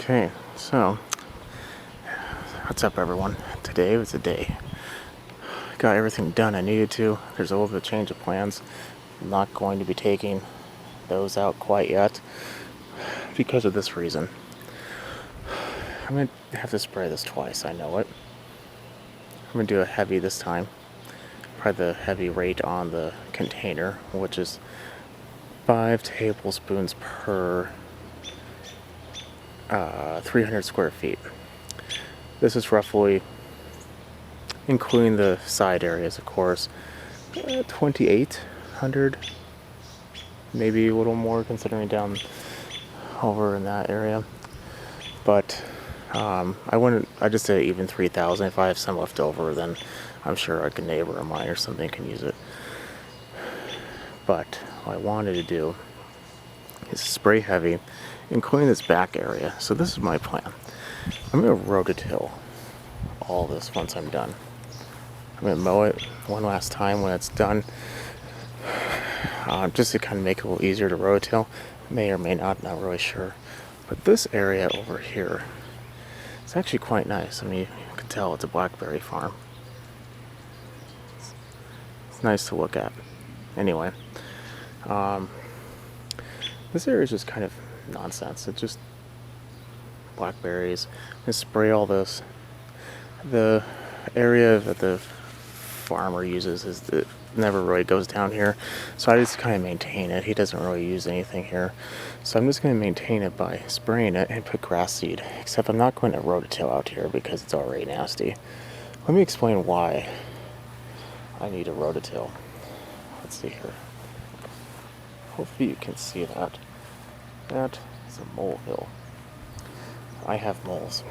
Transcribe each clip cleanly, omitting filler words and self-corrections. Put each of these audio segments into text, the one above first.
Okay, so what's up, everyone? Today was the day. Got everything done I needed to. There's a little bit of change of plans. I'm not going to be taking those out quite yet because of this reason. I'm going to have to spray this twice, I know it. I'm going to do a heavy this time. Probably the heavy rate on the container, which is 5 tablespoons per 300 square feet. This is roughly, including the side areas, of course, 2,800, maybe a little more considering down over in that area. But I just say even 3,000. If I have some left over, then I'm sure like a neighbor of mine or something can use it. But what I wanted to do is spray heavy, including this back area. So this is my plan. I'm going to rototill all this once I'm done. I'm going to mow it one last time when it's done, just to kind of make it a little easier to rototill. May or may not really sure. But this area over here, it's actually quite nice. I mean, you can tell it's a blackberry farm. It's nice to look at. Anyway, this area is just kind of nonsense. It's just blackberries. I'm going to spray all this. The area that the farmer uses never really goes down here, so I just kind of maintain it. He doesn't really use anything here, so I'm just going to maintain it by spraying it and put grass seed, except I'm not going to rototill out here because it's already nasty. Let me explain why I need a rototill. Let's see here. Hopefully you can see that. That is a molehill. I have moles.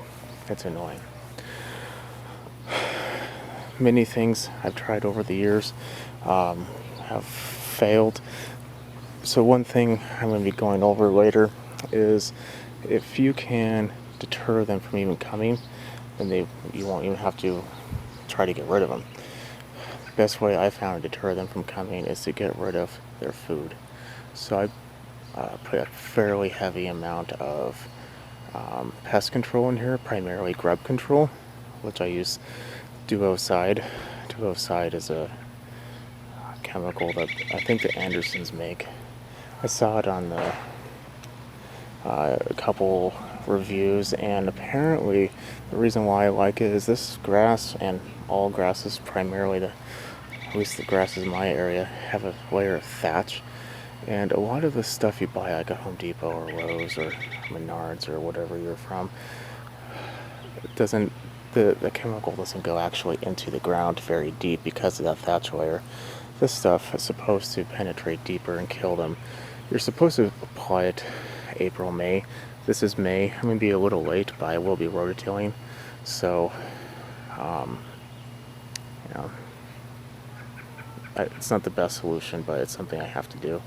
It's annoying. Many things I've tried over the years have failed. So one thing I'm going to be going over later is if you can deter them from even coming, then you won't even have to try to get rid of them. The best way I found to deter them from coming is to get rid of their food. So I put a fairly heavy amount of pest control in here, primarily grub control, which I use Duocide. Duocide is a chemical that I think the Andersons make. I saw it on a couple reviews, and apparently the reason why I like it is this grass, and all grasses, primarily at least the grasses in my area, have a layer of thatch. And a lot of the stuff you buy like at Home Depot or Lowe's or Menards or whatever you're from, the chemical doesn't go actually into the ground very deep because of that thatch layer. This stuff is supposed to penetrate deeper and kill them. You're supposed to apply it April, May. This is May. I'm going to be a little late, but I will be rototilling. So, it's not the best solution, but it's something I have to do.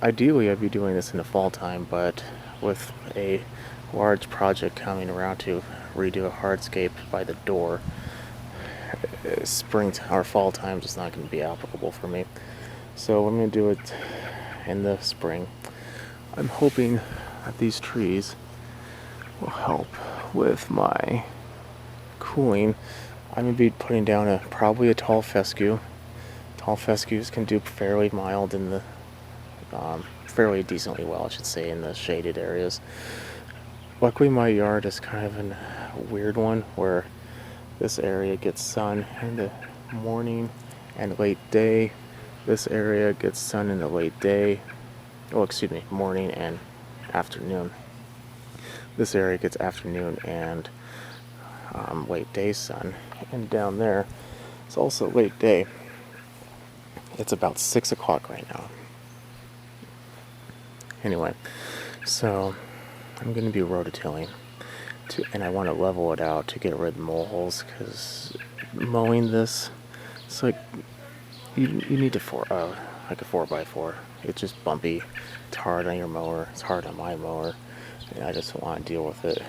Ideally, I'd be doing this in the fall time, but with a large project coming around to redo a hardscape by the door, spring or fall time is not going to be applicable for me. So I'm going to do it in the spring. I'm hoping that these trees will help with my cooling. I'm going to be putting down probably a tall fescue. Tall fescues can do fairly mild in the fairly decently well, I should say, in the shaded areas. Luckily, my yard is kind of a weird one where this area gets sun in the morning and late day. This area gets sun in the late day. Morning and afternoon. This area gets afternoon and late day sun. And down there, it's also late day. It's about 6 o'clock right now. Anyway, so I'm going to be rototilling, and I want to level it out to get rid of the moleholes, because mowing this, it's like you need like a 4x4. It's just bumpy. It's hard on your mower. It's hard on my mower, and I just want to deal with it.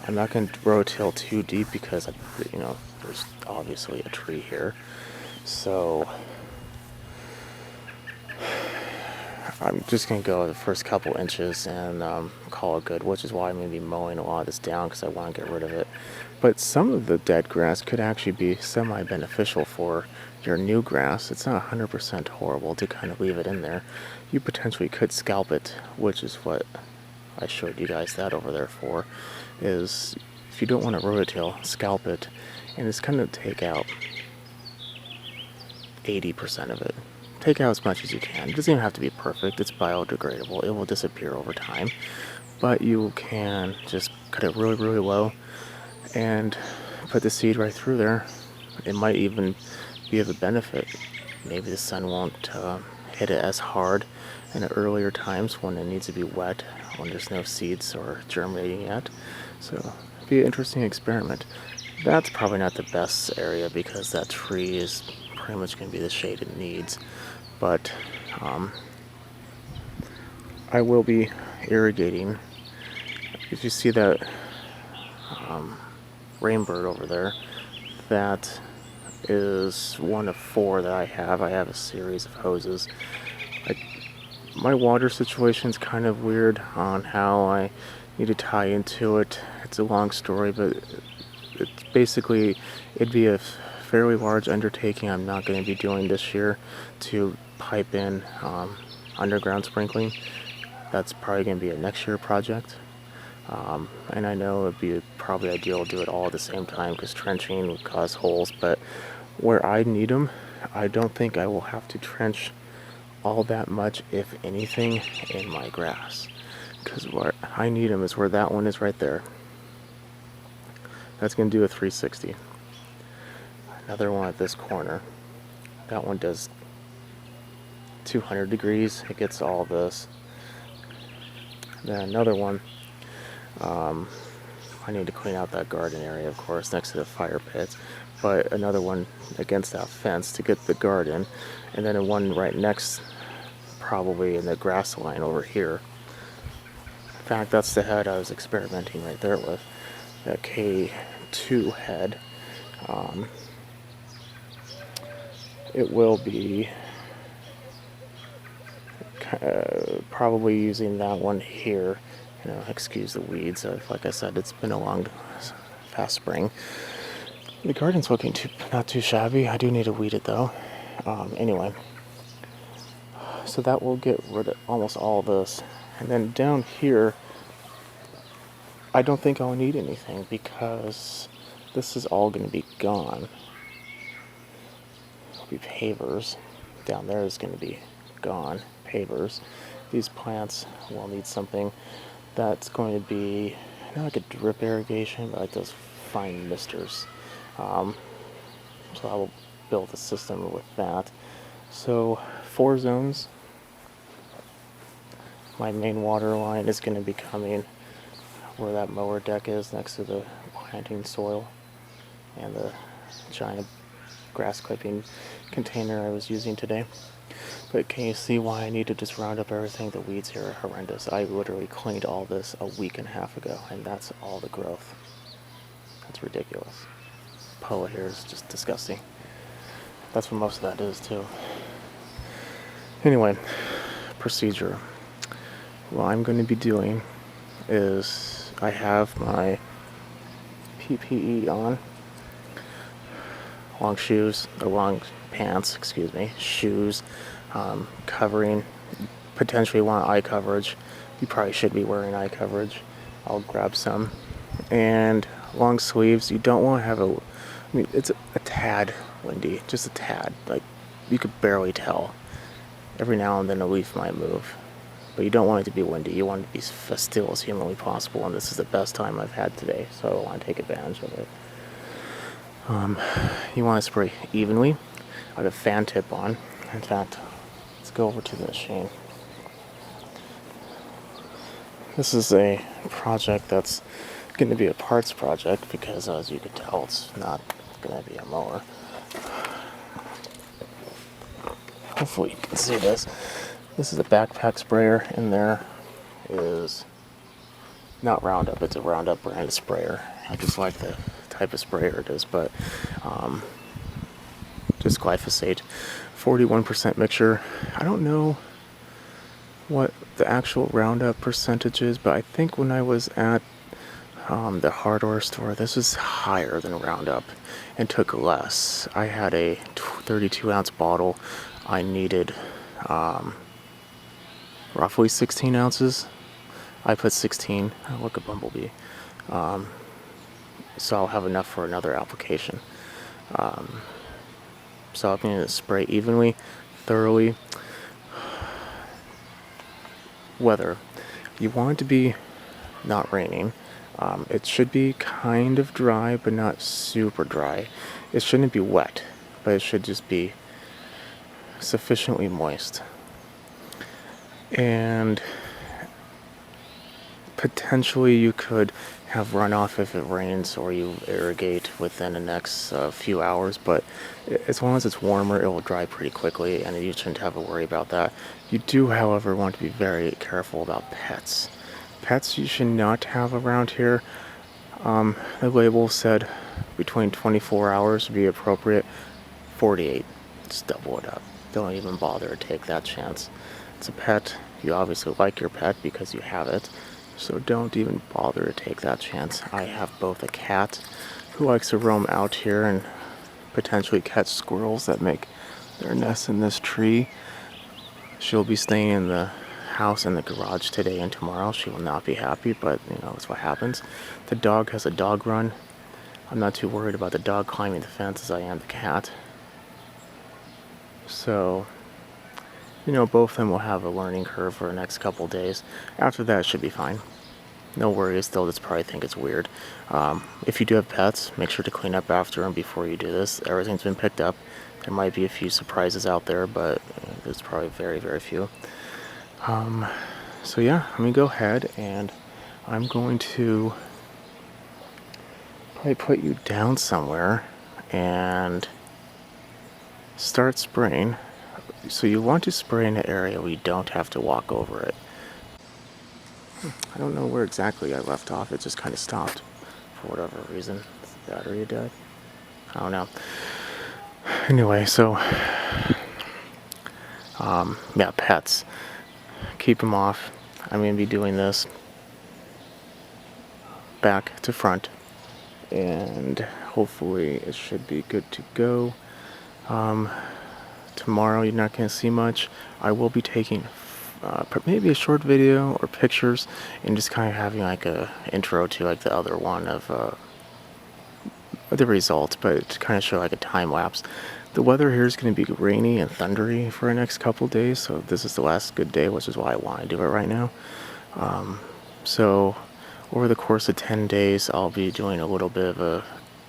I'm not going to rototill too deep because there's obviously a tree here, so I'm just going to go the first couple inches and call it good, which is why I'm going to be mowing a lot of this down because I want to get rid of it. But some of the dead grass could actually be semi-beneficial for your new grass. It's not 100% horrible to kind of leave it in there. You potentially could scalp it, which is what I showed you guys that over there for, is if you don't want to rototill, scalp it, and it's kind of take out 80% of it. Take out as much as you can. It doesn't even have to be perfect. It's biodegradable. It will disappear over time. But you can just cut it really, really low and put the seed right through there. It might even be of a benefit. Maybe the sun won't hit it as hard in the earlier times when it needs to be wet, when there's no seeds or germinating yet. So it'd be an interesting experiment. That's probably not the best area because that tree is pretty much going to be the shade it needs. But I will be irrigating. If you see that rainbird over there, that is one of 4 that I have. I have a series of hoses. My water situation is kind of weird on how I need to tie into it. It's a long story, but it's basically, it'd be a fairly large undertaking I'm not going to be doing this year to pipe in underground sprinkling. That's probably going to be a next year project. And I know it'd be probably ideal to do it all at the same time because trenching would cause holes, but where I need them, I don't think I will have to trench all that much, if anything, in my grass. Because where I need them is where that one is right there. That's going to do a 360. Another one at this corner. That one does 200 degrees. It gets all this. Then another one, I need to clean out that garden area, of course, next to the fire pits. But another one against that fence to get the garden. And then one right next, probably in the grass line over here. In fact, that's the head I was experimenting right there with. That K2 head. It will be probably using that one here. Excuse the weeds. Like I said, it's been a long, fast spring. The garden's looking not too shabby. I do need to weed it though. Anyway, so that will get rid of almost all this. And then down here, I don't think I'll need anything because this is all going to be gone. It'll be pavers. Down there is going to be gone. Pavers. These plants will need something that's going to be not like a drip irrigation, but like those fine misters. So I will build a system with that. So 4 zones. My main water line is going to be coming where that mower deck is next to the planting soil and the giant grass clipping container I was using today. But can you see why I need to just round up everything? The weeds here are horrendous. I literally cleaned all this a week and a half ago, and that's all the growth. That's ridiculous. Poa here is just disgusting. That's what most of that is too. Anyway, procedure. What I'm going to be doing is I have my PPE on, long pants, shoes, covering, potentially want eye coverage. You probably should be wearing eye coverage. I'll grab some. And long sleeves. You don't want to have it's a tad windy, just a tad. Like, you could barely tell. Every now and then a leaf might move. But you don't want it to be windy. You want it to be as still as humanly possible, and this is the best time I've had today, so I want to take advantage of it. You want to spray evenly. I have a fan tip on. In fact, let's go over to the machine. This is a project that's going to be a parts project because, as you can tell, it's not going to be a mower. Hopefully you can see this. This is a backpack sprayer, and there is not Roundup, it's a Roundup brand sprayer. I just like the type of sprayer it is, but just glyphosate, 41% mixture. I don't know what the actual Roundup percentage is, but I think when I was at the hardware store, this was higher than Roundup and took less. I had a 32-ounce bottle. I needed roughly 16 ounces. I put 16. Oh, look, a bumblebee. So I'll have enough for another application. So I'm going to spray evenly, thoroughly. Weather. You want it to be not raining. It should be kind of dry, but not super dry. It shouldn't be wet, but it should just be sufficiently moist. And potentially you could have runoff if it rains or you irrigate within the next few hours, but as long as it's warmer, it will dry pretty quickly and you shouldn't have to worry about that. You do, however, want to be very careful about pets. Pets you should not have around here. The label said between 24 hours would be appropriate. 48. Just double it up. Don't even bother to take that chance. It's a pet. You obviously like your pet because you have it. So don't even bother to take that chance. I have both a cat who likes to roam out here and potentially catch squirrels that make their nests in this tree. She'll be staying in the house in the garage today and tomorrow. She will not be happy, but you know, that's what happens. The dog has a dog run. I'm not too worried about the dog climbing the fence as I am the cat. So, you know, both of them will have a learning curve for the next couple days. After that, it should be fine. No worries, they'll just probably think it's weird. If you do have pets, make sure to clean up after them before you do this. Everything's been picked up. There might be a few surprises out there, but there's probably very, very few. So yeah, let me go ahead and I'm going to probably put you down somewhere and start spraying. So you want to spray in an area where you don't have to walk over it. I don't know where exactly I left off. It just kind of stopped for whatever reason. The battery died. I don't know. Anyway, so yeah, pets. Keep them off. I'm going to be doing this back to front, and hopefully it should be good to go. Tomorrow you're not going to see much. I will be taking maybe a short video or pictures and just kind of having like a intro to like the other one of the results, but to kind of show like a time lapse. The weather here is going to be rainy and thundery for the next couple days, so this is the last good day, which is why I want to do it right now. So over the course of 10 days, I'll be doing a little bit of a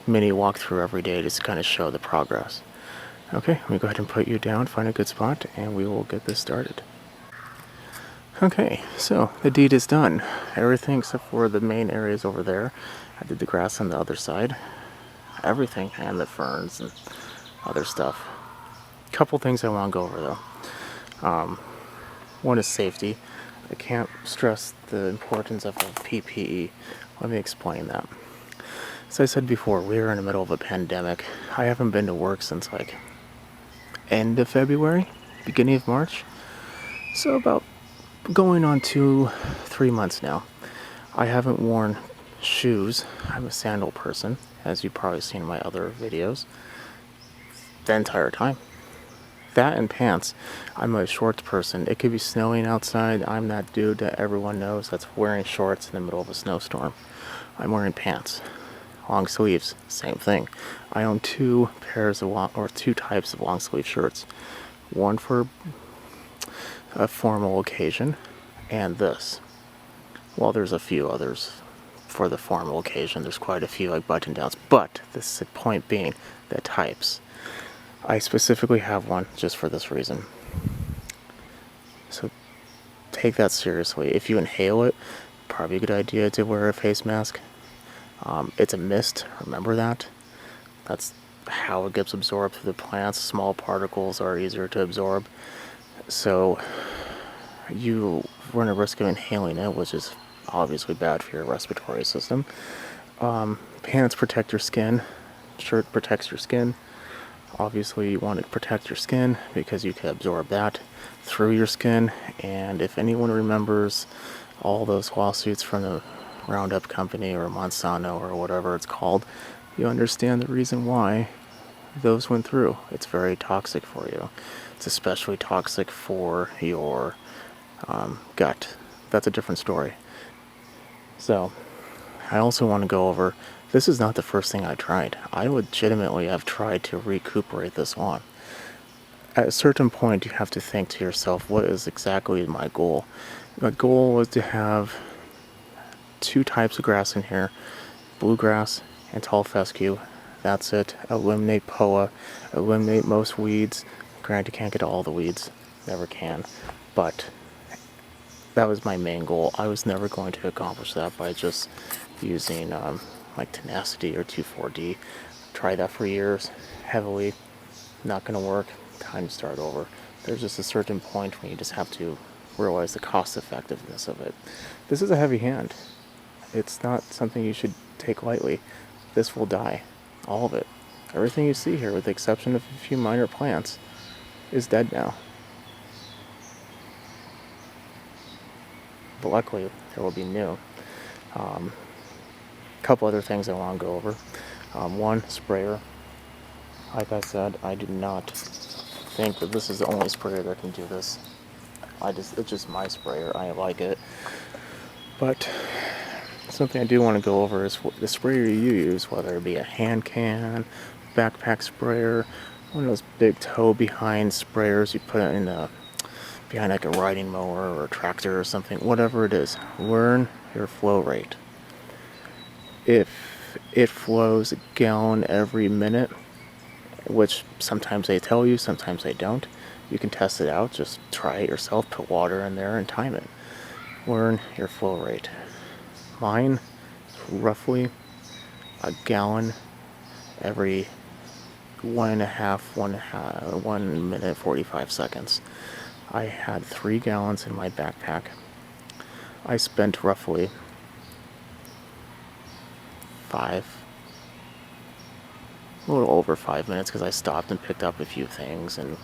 mini walkthrough every day just to kind of show the progress. Okay, let me go ahead and put you down, find a good spot, and we will get this started. Okay, so the deed is done. Everything except for the main areas over there. I did the grass on the other side. Everything, and the ferns and other stuff. Couple things I want to go over though. One is safety. I can't stress the importance of PPE. Let me explain that. As I said before, we are in the middle of a pandemic. I haven't been to work since like end of February, beginning of March. So about going on 2-3 months now. I haven't worn shoes. I'm a sandal person, as you've probably seen in my other videos. The entire time. That and pants. I'm a shorts person. It could be snowing outside. I'm that dude that everyone knows that's wearing shorts in the middle of a snowstorm. I'm wearing pants. Long sleeves, same thing. I own two types of long sleeve shirts. One for a formal occasion, and this. Well, there's a few others for the formal occasion. There's quite a few like button downs, but the point being the types. I specifically have one just for this reason. So take that seriously. If you inhale it, probably a good idea to wear a face mask. It's a mist, remember that. That's how it gets absorbed through the plants. Small particles are easier to absorb. So you run a risk of inhaling it, which is obviously bad for your respiratory system. Pants protect your skin. Shirt protects your skin. Obviously you want to protect your skin because you can absorb that through your skin. And if anyone remembers all those lawsuits from the Roundup Company or Monsanto or whatever it's called, you understand the reason why those went through. It's very toxic for you. It's especially toxic for your gut. That's a different story. So I also want to go over, this is not the first thing I tried. I legitimately have tried to recuperate this lawn. At a certain point, you have to think to yourself, what is exactly my goal? My goal was to have 2 types of grass in here, bluegrass and tall fescue. That's it. Eliminate POA, eliminate most weeds. Granted, you can't get all the weeds, never can, but that was my main goal. I was never going to accomplish that by just using like Tenacity or 2,4-D. Tried that for years, heavily, not going to work. Time to start over. There's just a certain point when you just have to realize the cost effectiveness of it. This is a heavy hand. It's not something you should take lightly. This will die. All of it. Everything you see here, with the exception of a few minor plants, is dead now. But luckily, there will be new. A couple other things I want to go over. One, sprayer. Like I said, I do not think that this is the only sprayer that can do this. It's just my sprayer. I like it. But something I do want to go over is the sprayer you use, whether it be a hand can, backpack sprayer, one of those big toe behind sprayers you put it in behind like a riding mower or a tractor or something, whatever it is. Learn your flow rate. If it flows a gallon every minute, which sometimes they tell you, sometimes they don't, you can test it out. Just try it yourself, put water in there and time it. Learn your flow rate. Mine, roughly a gallon every 1 minute 45 seconds. I had 3 gallons in my backpack. I spent roughly a little over 5 minutes, because I stopped and picked up a few things and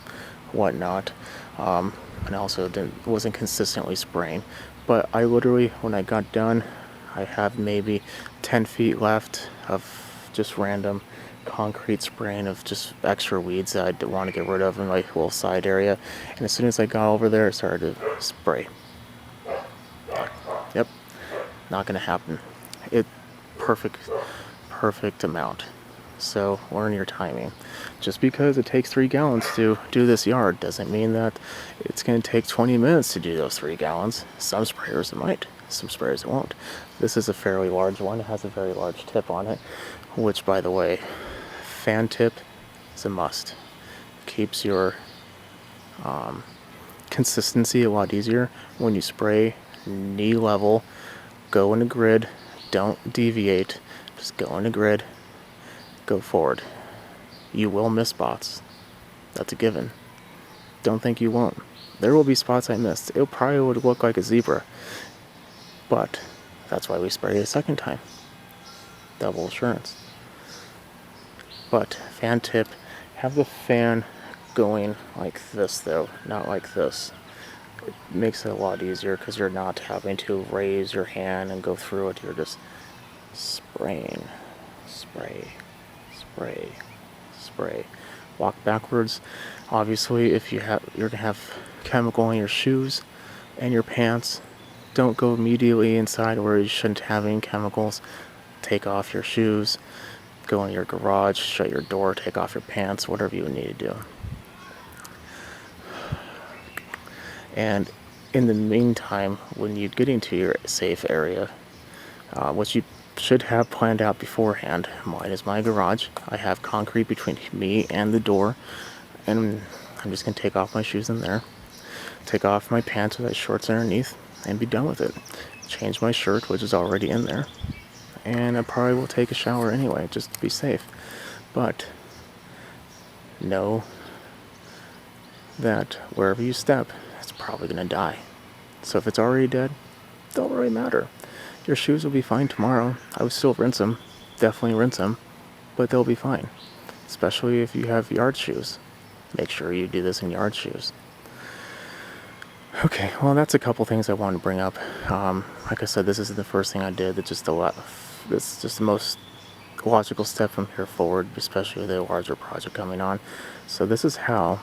whatnot, and also wasn't consistently spraying. But I literally, when I got done, I have maybe 10 feet left of just random concrete spraying of just extra weeds that I want to get rid of in my little side area. And as soon as I got over there, I started to spray. Yep, not gonna happen. Perfect amount. So learn your timing. Just because it takes 3 gallons to do this yard doesn't mean that it's going to take 20 minutes to do those 3 gallons. Some sprayers it might, some sprayers it won't. This is a fairly large one. It has a very large tip on it, which, by the way, fan tip is a must. Keeps your consistency a lot easier. When you spray, knee level, go in a grid, don't deviate, just go in a grid, go forward. You will miss spots. That's a given. Don't think you won't. There will be spots I missed. It probably would look like a zebra, but that's why we spray a second time. Double assurance. But fan tip, have the fan going like this though, not like this. It makes it a lot easier because you're not having to raise your hand and go through it. You're just spraying. Spray. Spray. Spray. Walk backwards. Obviously, if you're gonna have chemical in your shoes and your pants, don't go immediately inside where you shouldn't have any chemicals. Take off your shoes, go in your garage, shut your door, take off your pants, whatever you need to do. And in the meantime, when you get into your safe area, what you should have planned out beforehand, mine is my garage. I have concrete between me and the door, and I'm just going to take off my shoes in there, take off my pants with my shorts underneath, and be done with it. Change my shirt, which is already in there, and I probably will take a shower anyway, just to be safe. But know that wherever you step, it's probably going to die. So if it's already dead, it don't really matter. Your shoes will be fine tomorrow. I would still rinse them, definitely rinse them, but they'll be fine. especially if you have yard shoes. Make sure you do this in yard shoes. Okay, well, that's a couple things I wanted to bring up. Like I said, this isn't the first thing I did. It's just it's just the most logical step from here forward, especially with a larger project coming on. So this is how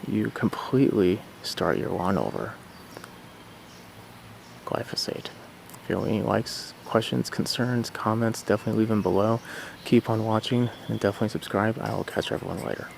you completely start your lawn over. Glyphosate. If you have any likes, questions, concerns, comments, definitely leave them below. Keep on watching and definitely subscribe. I will catch everyone later.